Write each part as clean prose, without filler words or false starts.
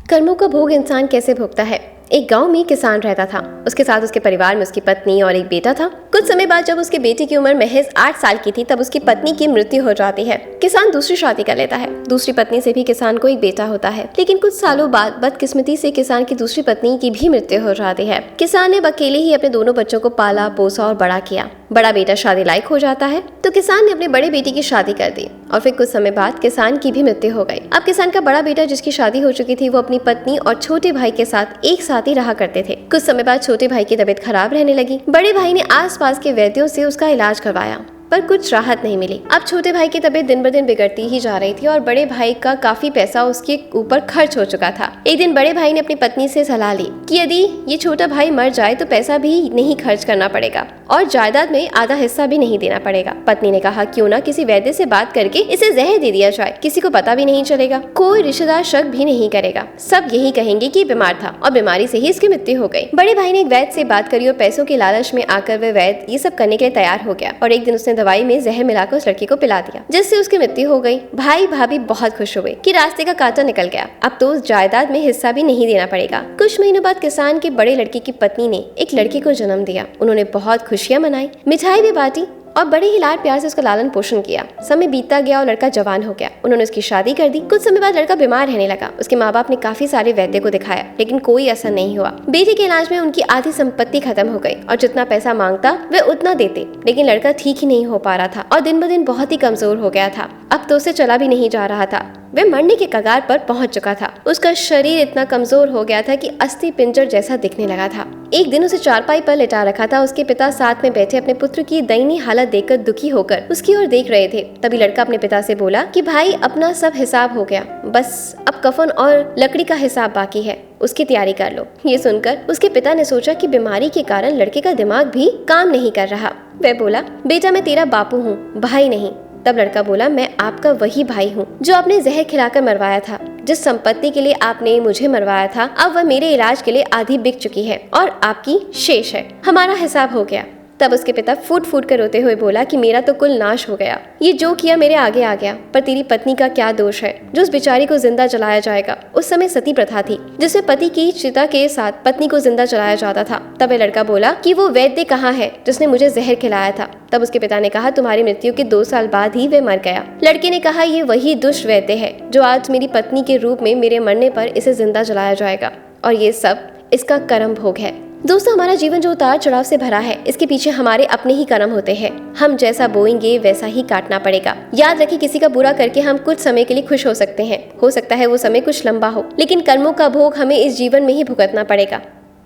कर्मों का भोग इंसान कैसे भोगता है। एक गांव में किसान रहता था। उसके साथ उसके परिवार में उसकी पत्नी और एक बेटा था। कुछ समय बाद जब उसके बेटे की उम्र महज 8 साल की थी तब उसकी पत्नी की मृत्यु हो जाती है। किसान दूसरी शादी कर लेता है। दूसरी पत्नी से भी किसान को एक बेटा होता है, लेकिन कुछ सालों बाद बदकिस्मती से किसान की दूसरी पत्नी की भी मृत्यु हो जाती है। किसान ने अकेले ही अपने दोनों बच्चों को पाला पोसा और बड़ा किया। बड़ा बेटा शादी लायक हो जाता है तो किसान ने अपने बड़े बेटे की शादी कर दी और फिर कुछ समय बाद किसान की भी मृत्यु हो गई। अब किसान का बड़ा बेटा जिसकी शादी हो चुकी थी वो अपनी पत्नी और छोटे भाई के साथ एक साथ ही रहा करते थे। कुछ समय बाद छोटे भाई की तबीयत खराब रहने लगी। बड़े भाई ने आसपास के वैद्यों से उसका इलाज करवाया पर कुछ राहत नहीं मिली। अब छोटे भाई की तबीयत दिन ब दिन बिगड़ती ही जा रही थी और बड़े भाई का काफी पैसा उसके ऊपर खर्च हो चुका था। एक दिन बड़े भाई ने अपनी पत्नी से सलाह ली कि यदि ये छोटा भाई मर जाए तो पैसा भी नहीं खर्च करना पड़ेगा और जायदाद में आधा हिस्सा भी नहीं देना पड़ेगा। पत्नी ने कहा क्यों ना किसी वैद्य से बात करके इसे जहर दे दिया जाए, किसी को पता भी नहीं चलेगा, कोई रिश्तेदार शक भी नहीं करेगा, सब यही कहेंगे कि बीमार था और बीमारी से ही इसकी मृत्यु हो गई। बड़े भाई ने एक वैद्य से बात करी और पैसों के लालच में आकर वह वैद्य ये सब करने के लिए तैयार हो गया और एक दिन उसने दवाई में जहर मिलाकर उस लड़की को पिला दिया जिससे उसकी मृत्यु हो गई। भाई भाभी बहुत खुश हुए कि रास्ते का कांटा निकल गया, अब तो उस जायदाद में हिस्सा भी नहीं देना पड़ेगा। कुछ महीनों बाद किसान के बड़े लड़के की पत्नी ने एक लड़के को जन्म दिया। उन्होंने बहुत खुशियां मनाई, मिठाई भी बांटी और बड़े ही लाड प्यार से उसका लालन पोषण किया। समय बीतता गया और लड़का जवान हो गया। उन्होंने उसकी शादी कर दी। कुछ समय बाद लड़का बीमार रहने लगा। उसके माँ बाप ने काफी सारे वैद्य को दिखाया लेकिन कोई असर नहीं हुआ। बेटे के इलाज में उनकी आधी संपत्ति खत्म हो गई और जितना पैसा मांगता वे उतना देते, लेकिन लड़का ठीक ही नहीं हो पा रहा था और दिन ब दिन बहुत ही कमजोर हो गया था। अब तो उसे चला भी नहीं जा रहा था। वह मरने के कगार पर पहुंच चुका था। उसका शरीर इतना कमजोर हो गया था कि अस्थि पिंजर जैसा दिखने लगा था। एक दिन उसे चारपाई पर लिटा रखा था। उसके पिता साथ में बैठे अपने पुत्र की दयनीय हालत देखकर दुखी होकर उसकी ओर देख रहे थे। तभी लड़का अपने पिता से बोला कि भाई अपना सब हिसाब हो गया, बस अब कफन और लकड़ी का हिसाब बाकी है, उसकी तैयारी कर लो। ये सुनकर उसके पिता ने सोचा कि बीमारी के कारण लड़के का दिमाग भी काम नहीं कर रहा। वह बोला बेटा मैं तेरा बापू हूँ, भाई नहीं। तब लड़का बोला मैं आपका वही भाई हूँ जो आपने जहर खिलाकर मरवाया था। जिस संपत्ति के लिए आपने मुझे मरवाया था अब वह मेरे इलाज के लिए आधी बिक चुकी है और आपकी शेष है, हमारा हिसाब हो गया। तब उसके पिता फूट फूट कर रोते हुए बोला कि मेरा तो कुल नाश हो गया, ये जो किया मेरे आगे आ गया, पर तेरी पत्नी का क्या दोष है जो उस बेचारी को जिंदा जलाया जाएगा। उस समय सती प्रथा थी जिसमें पति की चिता के साथ पत्नी को जिंदा जलाया जाता था। तब वह लड़का बोला कि वो वैद्य कहाँ है जिसने मुझे जहर खिलाया था। तब उसके पिता ने कहा तुम्हारी मृत्यु के 2 साल बाद ही वह मर गया। लड़के ने कहा ये वही दुष्ट वैद्य है जो आज मेरी पत्नी के रूप में मेरे मरने पर इसे जिंदा जलाया जाएगा और ये सब इसका कर्म भोग है। दोस्तों हमारा जीवन जो उतार चढ़ाव से भरा है इसके पीछे हमारे अपने ही कर्म होते हैं। हम जैसा बोएंगे वैसा ही काटना पड़ेगा। याद रखिए किसी का बुरा करके हम कुछ समय के लिए खुश हो सकते हैं, हो सकता है वो समय कुछ लंबा हो, लेकिन कर्मों का भोग हमें इस जीवन में ही भुगतना पड़ेगा।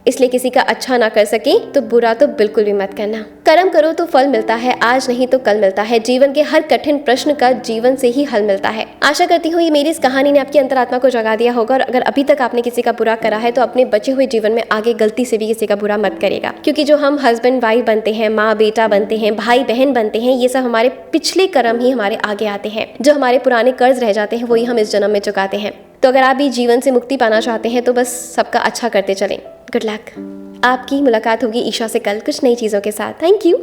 इसलिए किसी का अच्छा ना कर सके तो बुरा तो बिल्कुल भी मत करना। कर्म करो तो फल मिलता है, आज नहीं तो कल मिलता है। जीवन के हर कठिन प्रश्न का जीवन से ही हल मिलता है। आशा करती हूँ ये मेरी इस कहानी ने आपकी अंतरात्मा को जगा दिया होगा और अगर अभी तक आपने किसी का बुरा करा है तो अपने बचे हुए जीवन में आगे गलती से भी किसी का बुरा मत करेगा, क्योंकि जो हम हस्बैंड वाइफ बनते हैं, माँ बेटा बनते हैं, भाई बहन बनते हैं, ये सब हमारे पिछले कर्म ही हमारे आगे आते हैं। जो हमारे पुराने कर्ज रह जाते हैं वही हम इस जन्म में चुकाते हैं। तो अगर आप भी जीवन से मुक्ति पाना चाहते हैं तो बस सबका अच्छा करते चलें। Good luck. आपकी मुलाकात होगी ईशा से कल कुछ नई चीज़ों के साथ। Thank you.